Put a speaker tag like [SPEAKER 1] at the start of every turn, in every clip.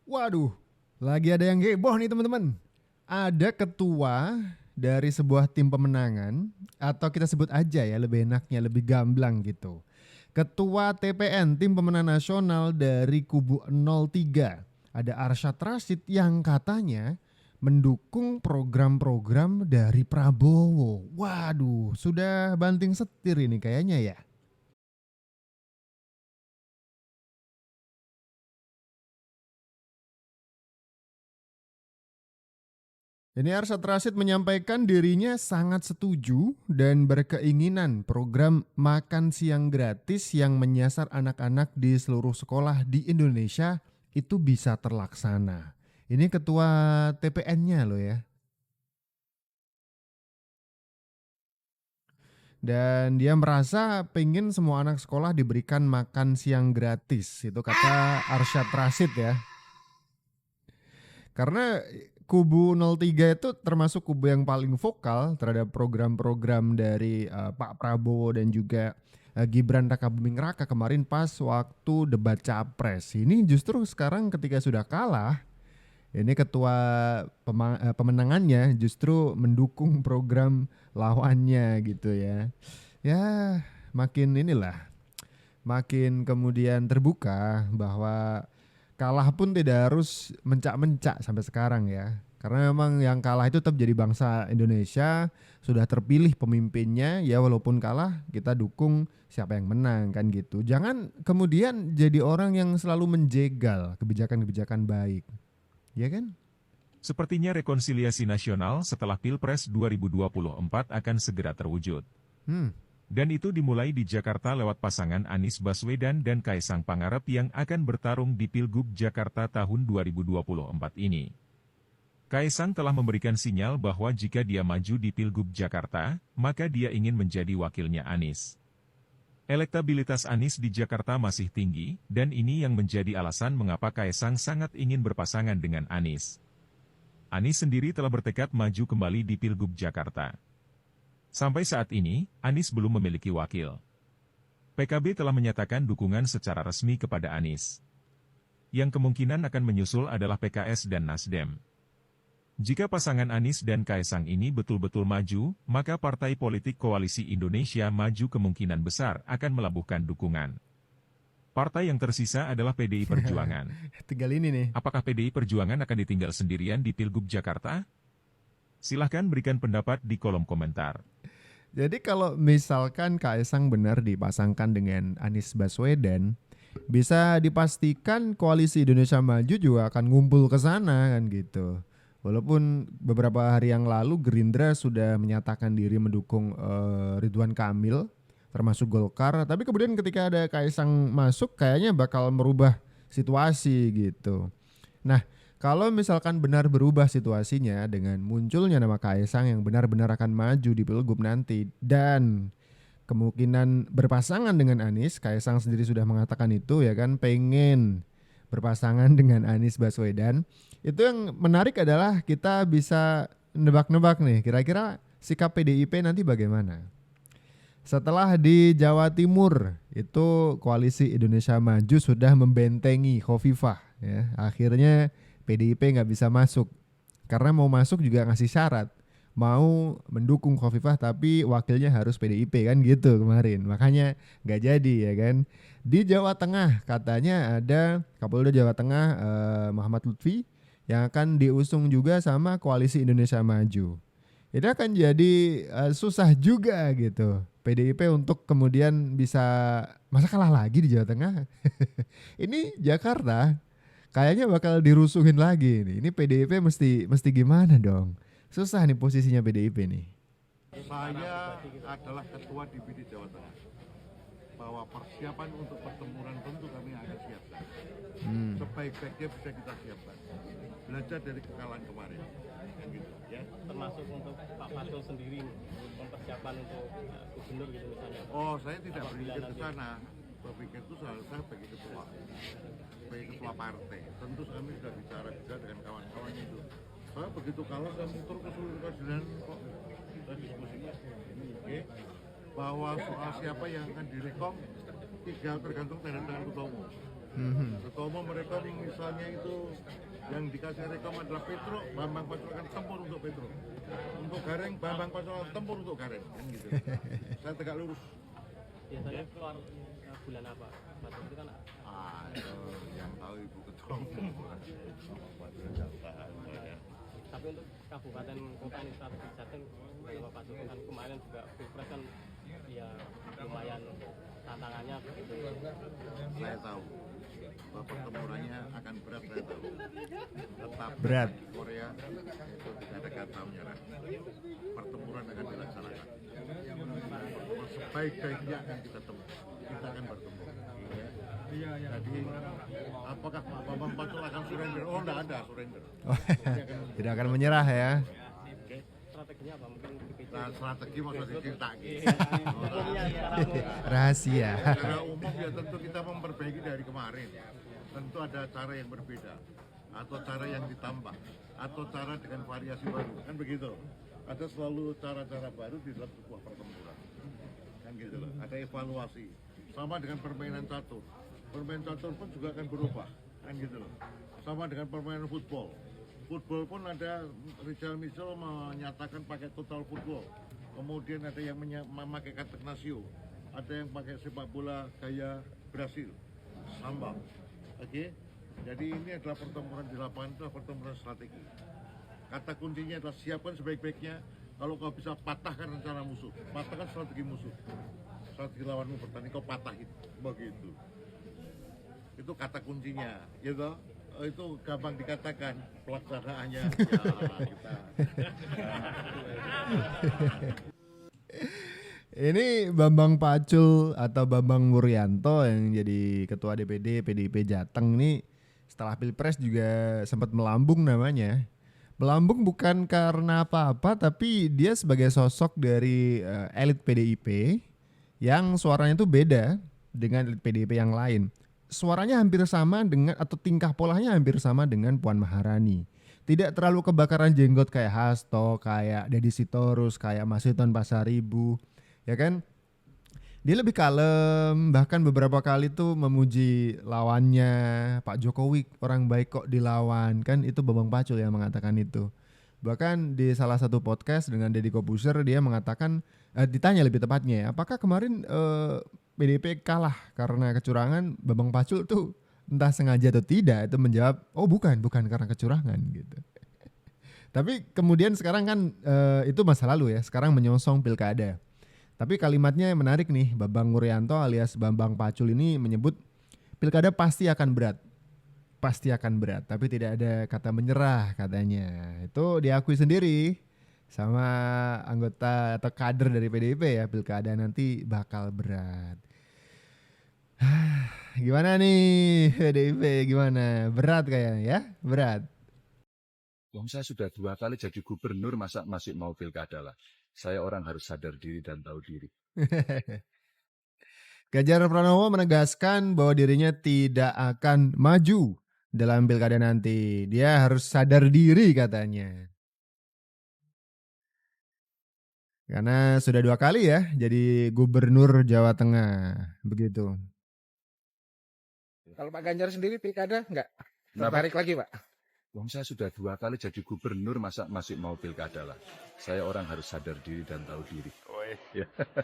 [SPEAKER 1] Waduh, lagi ada yang heboh nih teman-teman. Ada ketua dari sebuah tim pemenangan, atau kita sebut aja ya lebih enaknya, lebih gamblang gitu. Ketua TPN, Tim Pemenang Nasional dari kubu 03. Ada Arsyad Rashid yang katanya mendukung program-program dari Prabowo. Waduh, sudah banting setir ini kayaknya ya. Ini Arsyad Rashid menyampaikan dirinya sangat setuju dan berkeinginan program makan siang gratis yang menyasar anak-anak di seluruh sekolah di Indonesia itu bisa terlaksana. Ini ketua TPN-nya loh ya. Dan dia merasa pengen semua anak sekolah diberikan makan siang gratis. Itu kata Arsyad Rashid ya. Karena kubu 03 itu termasuk kubu yang paling vokal terhadap program-program dari Pak Prabowo dan juga Gibran Rakabuming Raka kemarin pas waktu debat capres. Ini justru sekarang ketika sudah kalah, ini ketua pemenangannya justru mendukung program lawannya gitu ya. Ya makin inilah, makin kemudian terbuka bahwa kalah pun tidak harus mencak-mencak sampai sekarang ya. Karena memang yang kalah itu tetap jadi bangsa Indonesia, sudah terpilih pemimpinnya, ya walaupun kalah kita dukung siapa yang menang kan gitu. Jangan kemudian jadi orang yang selalu menjegal kebijakan-kebijakan baik. Ya kan?
[SPEAKER 2] Sepertinya rekonsiliasi nasional setelah Pilpres 2024 akan segera terwujud.
[SPEAKER 1] Hmm.
[SPEAKER 2] Dan itu dimulai di Jakarta lewat pasangan Anies Baswedan dan Kaisang Pangarep yang akan bertarung di Pilgub Jakarta tahun 2024 ini. Kaisang telah memberikan sinyal bahwa jika dia maju di Pilgub Jakarta, maka dia ingin menjadi wakilnya Anies. Elektabilitas Anies di Jakarta masih tinggi, dan ini yang menjadi alasan mengapa Kaisang sangat ingin berpasangan dengan Anies. Anies sendiri telah bertekad maju kembali di Pilgub Jakarta. Sampai saat ini, Anies belum memiliki wakil. PKB telah menyatakan dukungan secara resmi kepada Anies. Yang kemungkinan akan menyusul adalah PKS dan Nasdem. Jika pasangan Anies dan Kaisang ini betul-betul maju, maka Partai Politik Koalisi Indonesia Maju kemungkinan besar akan melabuhkan dukungan. Partai yang tersisa adalah PDI Perjuangan.
[SPEAKER 1] Tinggal ini nih.
[SPEAKER 2] Apakah PDI Perjuangan akan ditinggal sendirian di Pilgub Jakarta? Silahkan berikan pendapat di kolom komentar.
[SPEAKER 1] Jadi kalau misalkan Kaisang benar dipasangkan dengan Anies Baswedan, bisa dipastikan koalisi Indonesia Maju juga akan ngumpul ke sana kan gitu. Walaupun beberapa hari yang lalu Gerindra sudah menyatakan diri mendukung Ridwan Kamil termasuk Golkar, tapi kemudian ketika ada Kaisang masuk kayaknya bakal merubah situasi gitu. Nah, kalau misalkan benar berubah situasinya dengan munculnya nama Kaisang yang benar-benar akan maju di Pilgub nanti dan kemungkinan berpasangan dengan Anies, Kaisang sendiri sudah mengatakan itu ya kan, pengen berpasangan dengan Anies Baswedan. Itu yang menarik adalah kita bisa nebak-nebak nih, kira-kira sikap PDIP nanti bagaimana. Setelah di Jawa Timur itu koalisi Indonesia Maju sudah membentengi Khofifah ya. Akhirnya PDIP nggak bisa masuk karena mau masuk juga ngasih syarat mau mendukung Khofifah tapi wakilnya harus PDIP kan gitu kemarin, makanya nggak jadi ya kan. Di Jawa Tengah katanya ada Kapolda Jawa Tengah Muhammad Lutfi yang akan diusung juga sama koalisi Indonesia Maju. Itu akan jadi susah juga gitu PDIP untuk kemudian bisa, masa kalah lagi di Jawa Tengah. Ini Jakarta kayaknya bakal dirusuhin lagi nih. Ini PDIP mesti gimana dong? Susah nih posisinya PDIP nih.
[SPEAKER 3] Saya adalah ketua DPD Jawa Tengah. Bahwa persiapan untuk pertempuran tentu kami akan siapkan. Sebaik-baiknya bisa kita siapkan. Belajar dari kekalahan kemarin. Gitu, ya.
[SPEAKER 4] Termasuk untuk Pak Fatul sendiri mempersiapkan untuk gubernur gitu misalnya.
[SPEAKER 3] Oh, saya tidak berpikir ke sana. Berpikir itu seharusnya sebagai ketua partai. Tentu kami sudah bicara juga dengan kawan-kawan itu. Saya begitu kalah saya muter ke seluruh presiden kok kita diskusikan. Oke. Bahwa soal siapa yang akan direkom tinggal tergantung tanda tangan ketua umum. Ketua umum mereka misalnya itu yang dikasih rekom adalah Petro, Bambang Pacul akan tempur untuk Petro. Untuk Gareng, Bambang Pacul akan tempur untuk Gareng. Kan gitu. Saya tegak lurus.
[SPEAKER 4] Biasanya keluar bulan apa? Pacul itu kan
[SPEAKER 3] Itu yang tahu Ibu Ketua Umum.
[SPEAKER 4] tapi untuk kabupaten kota ini strategi Jateng beberapa Pacul kan kemarin juga Pilpres kan ya lumayan tantangannya begitu.
[SPEAKER 3] Saya tahu bahwa pertempurannya akan berat, saya tahu. Tetap
[SPEAKER 1] Berat.
[SPEAKER 3] di Korea itu tidak ada kata menyerah. Pertempuran akan dilaksanakan. Pertempuran sebaik-baiknya akan kita tempuh. Kita akan bertemu. Jadi apakah Pak Bambang Pacul akan surrender? Oh, tidak ada surrender.
[SPEAKER 1] Tidak akan menyerah ya.
[SPEAKER 4] Strateginya apa? Mungkin DPC.
[SPEAKER 3] Nah, strategi maksud diceritakan.
[SPEAKER 4] Umumnya secara umum.
[SPEAKER 1] Rahasia.
[SPEAKER 3] Secara umum ya tentu kita memperbaiki dari kemarin. Tentu ada cara yang berbeda, atau cara yang ditambah, atau cara dengan variasi baru, kan begitu. Ada selalu cara-cara baru di dalam sebuah pertempuran, kan gitu loh. Ada evaluasi, sama dengan permainan catur. Permainan catur pun juga akan berubah, kan gitu loh. Sama dengan permainan football. Football pun ada Richard Mitchell menyatakan pakai total football. Kemudian ada yang memakai Catenaccio, ada yang pakai sepak bola gaya Brasil, samba. Oke, jadi ini adalah pertempuran di lapangan, itu adalah pertempuran strategi. Kata kuncinya adalah siapkan sebaik-baiknya. Kalau kau bisa patahkan rencana musuh, patahkan strategi musuh, strategi lawanmu bertanding kau patahin, begitu. Itu kata kuncinya, gitu. Itu gampang dikatakan, pelaksanaannya ya kita.
[SPEAKER 1] Ini Bambang Pacul atau Bambang Wuryanto yang jadi ketua DPD PDIP Jateng ini setelah Pilpres juga sempat melambung namanya. Melambung bukan karena apa-apa tapi dia sebagai sosok dari elit PDIP yang suaranya itu beda dengan elit PDIP yang lain. Suaranya hampir sama dengan atau tingkah polanya hampir sama dengan Puan Maharani. Tidak terlalu kebakaran jenggot kayak Hasto, kayak Deddy Sitorus, kayak Masinton Pasaribu. Ya kan, dia lebih kalem, bahkan beberapa kali tuh memuji lawannya. Pak Jokowi orang baik kok dilawan, kan itu Bambang Pacul yang mengatakan itu. Bahkan di salah satu podcast dengan Deddy Kobuser dia mengatakan, ditanya lebih tepatnya ya, apakah kemarin PDIP kalah karena kecurangan. Bambang Pacul tuh entah sengaja atau tidak itu menjawab, oh bukan karena kecurangan gitu. Tapi kemudian sekarang kan itu masa lalu ya, sekarang menyongsong pilkada. Tapi kalimatnya yang menarik nih, Bambang Wuryanto alias Bambang Pacul ini menyebut pilkada pasti akan berat. Pasti akan berat, tapi tidak ada kata menyerah katanya. Itu diakui sendiri sama anggota atau kader dari PDIP ya, pilkada nanti bakal berat. Gimana nih PDIP, gimana? Berat kayaknya ya? Berat.
[SPEAKER 5] Wong saya sudah 2 kali jadi gubernur, masa masih mau pilkada lah. Saya orang harus sadar diri dan tahu diri.
[SPEAKER 1] Ganjar Pranowo menegaskan bahwa dirinya tidak akan maju dalam pilkada nanti. Dia harus sadar diri katanya. Karena sudah 2 kali ya jadi gubernur Jawa Tengah. Begitu.
[SPEAKER 6] Kalau Pak Ganjar sendiri pilkada enggak
[SPEAKER 5] Kenapa?
[SPEAKER 6] tertarik lagi, Pak?
[SPEAKER 5] Wong saya sudah 2 kali jadi gubernur, masa masih mau pilkada lah. Saya orang harus sadar diri dan tahu diri.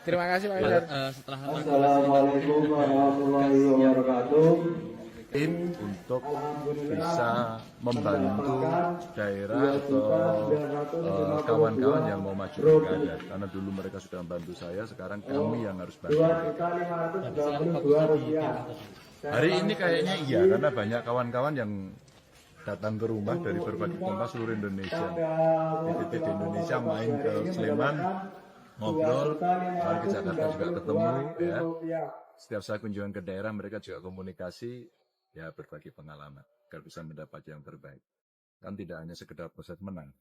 [SPEAKER 6] Terima kasih Pak Ganjar.
[SPEAKER 7] Assalamualaikum warahmatullahi wabarakatuh.
[SPEAKER 5] Untuk bisa membantu daerah atau kawan-kawan yang mau maju pilkada. Karena dulu mereka sudah membantu saya, sekarang kami yang harus bantu mereka.
[SPEAKER 7] Rp2.092.
[SPEAKER 5] Hari ini kayaknya iya, karena banyak kawan-kawan yang datang ke rumah dari berbagai tempat seluruh Indonesia. Di titik di Indonesia main ke Sleman, ngobrol, lalu ke Jakarta juga ketemu. Ya. Setiap saya kunjungan ke daerah, mereka juga komunikasi, ya berbagi pengalaman, agar bisa mendapat yang terbaik. Kan tidak hanya sekedar proses menang,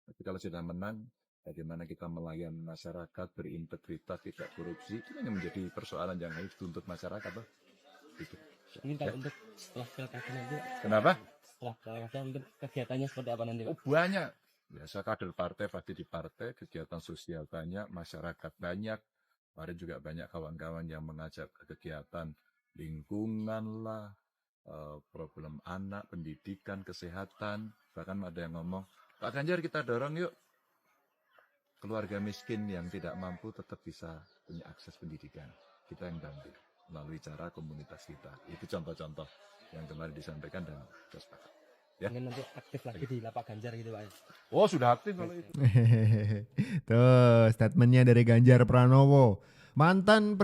[SPEAKER 5] tapi kalau sudah menang, bagaimana kita melayani masyarakat, berintegritas, tidak korupsi, itu yang menjadi persoalan yang harus dituntut masyarakat. Loh. Gitu.
[SPEAKER 4] Ini kalau untuk setelah pilkada nanti,
[SPEAKER 5] Kenapa?
[SPEAKER 4] setelah pilkada mungkin kegiatannya seperti apa nanti, Pak?
[SPEAKER 5] Oh, banyak. Biasa kader partai, pasti di partai, kegiatan sosial banyak, masyarakat banyak. Kemarin juga banyak kawan-kawan yang mengajak ke kegiatan lingkungan lah, problem anak, pendidikan, kesehatan. Bahkan ada yang ngomong, Pak Ganjar kita dorong yuk keluarga miskin yang tidak mampu tetap bisa punya akses pendidikan. Kita yang bantu melalui cara komunitas kita. Itu contoh-contoh yang kemarin disampaikan dan saya sepakat. Ya.
[SPEAKER 8] Ingin nanti aktif lagi di lapak Ganjar gitu Pak.
[SPEAKER 5] Oh sudah aktif kalau itu.
[SPEAKER 1] Tuh statementnya dari Ganjar Pranowo, mantan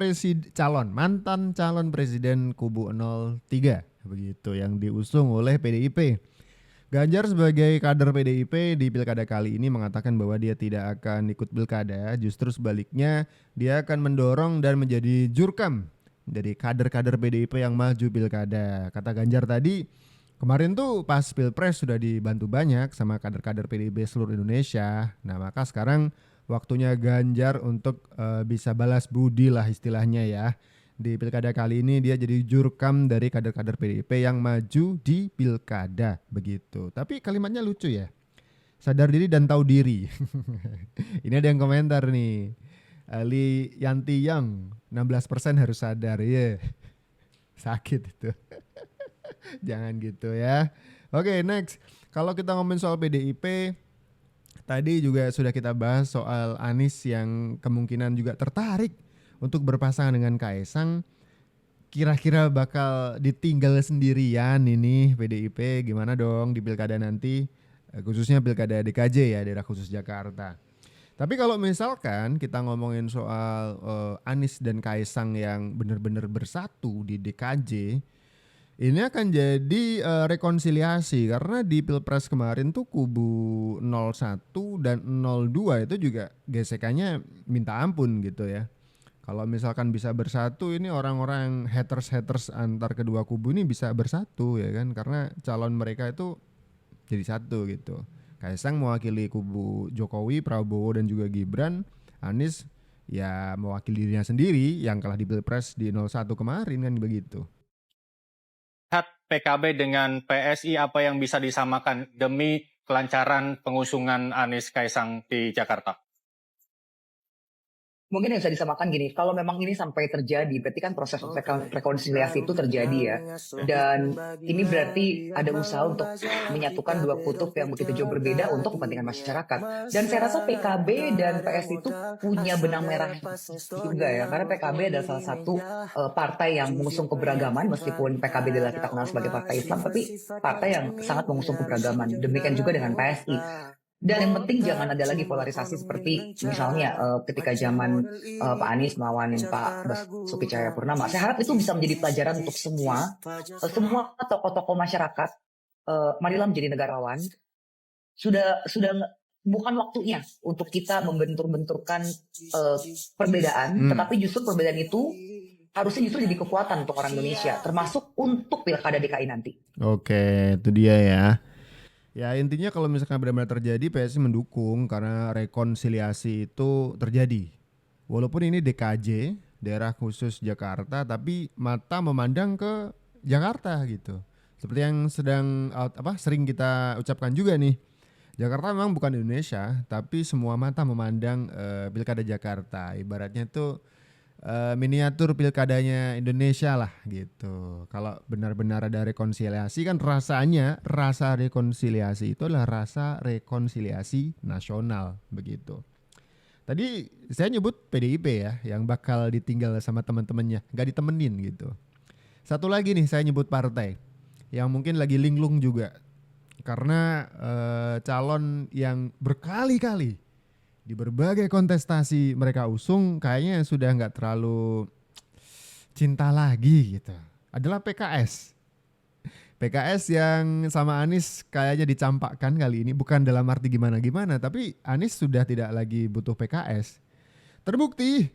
[SPEAKER 1] calon presiden kubu 03 begitu yang diusung oleh PDIP. Ganjar sebagai kader PDIP di pilkada kali ini mengatakan bahwa dia tidak akan ikut pilkada, justru sebaliknya dia akan mendorong dan menjadi jurkam dari kader-kader PDIP yang maju pilkada. Kata Ganjar tadi, kemarin tuh pas pilpres sudah dibantu banyak sama kader-kader PDIP seluruh Indonesia. Nah maka sekarang waktunya Ganjar untuk bisa balas budi lah istilahnya ya. Di pilkada kali ini dia jadi jurkam dari kader-kader PDIP yang maju di pilkada begitu. Tapi kalimatnya lucu ya. Sadar diri dan tahu diri. Ini ada yang komentar nih. Ali Yanti Yang 16% harus sadar ya. Sakit itu. Jangan gitu ya. Oke, next. Kalau kita ngomongin soal PDIP, tadi juga sudah kita bahas soal Anies yang kemungkinan juga tertarik untuk berpasangan dengan Kaesang. Kira-kira bakal ditinggal sendirian ini PDIP gimana dong di pilkada nanti, khususnya pilkada DKJ ya, daerah khusus Jakarta. Tapi kalau misalkan kita ngomongin soal Anies dan Kaesang yang benar-benar bersatu di DKJ, ini akan jadi rekonsiliasi karena di Pilpres kemarin tuh kubu 01 dan 02 itu juga gesekannya minta ampun gitu ya. Kalau misalkan bisa bersatu, ini orang-orang haters antar kedua kubu ini bisa bersatu ya kan, karena calon mereka itu jadi satu gitu. Kaesang mewakili kubu Jokowi, Prabowo dan juga Gibran. Anies ya mewakili dirinya sendiri yang kalah di Pilpres di 01 kemarin kan begitu.
[SPEAKER 9] Lihat PKB dengan PSI apa yang bisa disamakan demi kelancaran pengusungan Anies Kaesang di Jakarta?
[SPEAKER 10] Mungkin yang bisa disamakan gini, kalau memang ini sampai terjadi, berarti kan proses rekonsiliasi itu terjadi ya. Dan ini berarti ada usaha untuk menyatukan dua kutub yang begitu jauh berbeda untuk kepentingan masyarakat. Dan saya rasa PKB dan PS itu punya benang merah juga ya, karena PKB adalah salah satu partai yang mengusung keberagaman, meskipun PKB adalah kita kenal sebagai partai Islam, tapi partai yang sangat mengusung keberagaman. Demikian juga dengan PSI. Dan yang penting jangan ada lagi polarisasi seperti misalnya ketika zaman Pak Anies melawan Pak Basuki Cahayapurnama. Saya harap itu bisa menjadi pelajaran untuk semua tokoh-tokoh masyarakat. Marilah menjadi negarawan. Sudah bukan waktunya untuk kita membentur-benturkan perbedaan, tetapi justru perbedaan itu harusnya justru jadi kekuatan untuk orang Indonesia, termasuk untuk pilkada DKI nanti.
[SPEAKER 1] Oke, itu dia ya. Ya intinya kalau misalkan benar-benar terjadi, PSI mendukung karena rekonsiliasi itu terjadi. Walaupun ini DKJ, daerah khusus Jakarta, tapi mata memandang ke Jakarta gitu. Seperti yang sering kita ucapkan juga nih. Jakarta memang bukan Indonesia, tapi semua mata memandang pilkada Jakarta. Ibaratnya tuh miniatur pilkadanya Indonesia lah gitu. Kalau benar-benar ada rekonsiliasi kan rasa rekonsiliasi itu adalah rasa rekonsiliasi nasional begitu. Tadi saya nyebut PDIP ya yang bakal ditinggal sama teman-temannya, nggak ditemenin gitu. Satu lagi nih saya nyebut partai yang mungkin lagi linglung juga karena calon yang berkali-kali di berbagai kontestasi mereka usung kayaknya sudah nggak terlalu cinta lagi gitu. Adalah PKS. PKS yang sama Anies kayaknya dicampakkan kali ini, bukan dalam arti gimana-gimana, tapi Anies sudah tidak lagi butuh PKS. Terbukti.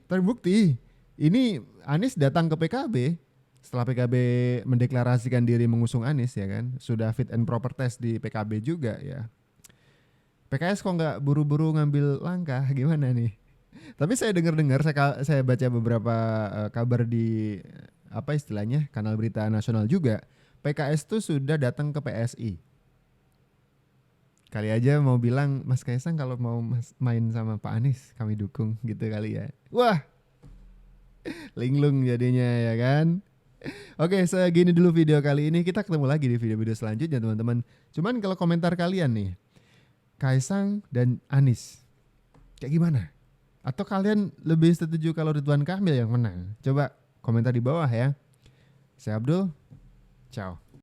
[SPEAKER 1] Ini Anies datang ke PKB setelah PKB mendeklarasikan diri mengusung Anies ya kan. Sudah fit and proper test di PKB juga ya. PKS kok nggak buru-buru ngambil langkah gimana nih? Tapi saya dengar-dengar, saya baca beberapa kabar di apa istilahnya kanal berita nasional juga. PKS tuh sudah datang ke PSI. Kali aja mau bilang Mas Kaesang kalau mau main sama Pak Anies kami dukung gitu kali ya. Wah, linglung jadinya ya kan? Oke, segini dulu video kali ini. Kita ketemu lagi di video-video selanjutnya teman-teman. Cuman kalau komentar kalian nih, Kaisang dan Anies, kayak gimana? Atau kalian lebih setuju kalau Ridwan Kamil yang menang? Coba komentar di bawah ya. Saya Abdul, ciao.